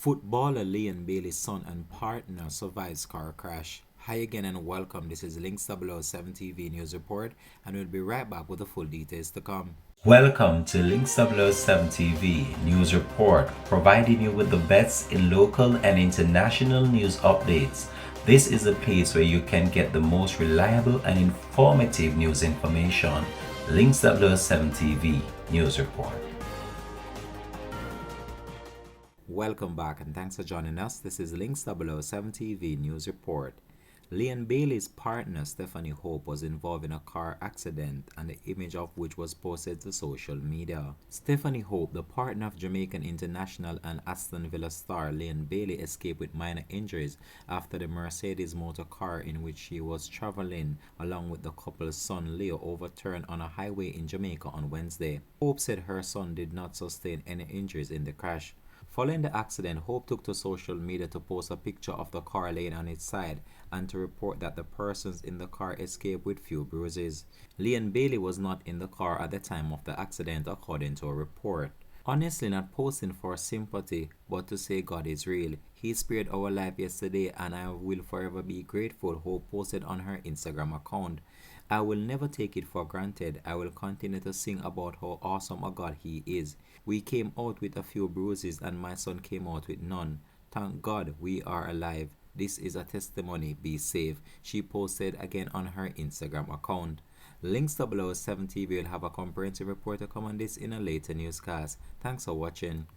Footballer Leon Bailey's son and partner survives car crash. Hi again and welcome. This is Links 007 TV News Report, and we'll be right back with the full details to come. Welcome to Links 007 TV News Report, providing you with the best in local and international news updates. This is a place where you can get the most reliable and informative news information. Links 007 TV News Report. Welcome back and thanks for joining us. This is Links 007 TV News Report. Leon Bailey's partner Stephanie Hope was involved in a car accident, and the image of which was posted to social media. Stephanie Hope, the partner of Jamaican international and Aston Villa star Leon Bailey, escaped with minor injuries after the Mercedes motor car in which she was traveling along with the couple's son Leo overturned on a highway in Jamaica on Wednesday. Hope said her son did not sustain any injuries in the crash. Following the accident, Hope took to social media to post a picture of the car laying on its side and to report that the persons in the car escaped with few bruises. Leon Bailey was not in the car at the time of the accident, according to a report. Honestly, not posting for sympathy, but to say God is real. He spared our life yesterday and I will forever be grateful, Hope posted on her Instagram account. I will never take it for granted. I will continue to sing about how awesome a God He is. We came out with a few bruises and my son came out with none. Thank God we are alive. This is a testimony. Be safe, she posted again on her Instagram account. Links 007 TV will have a comprehensive report to come on this in a later newscast. Thanks for watching.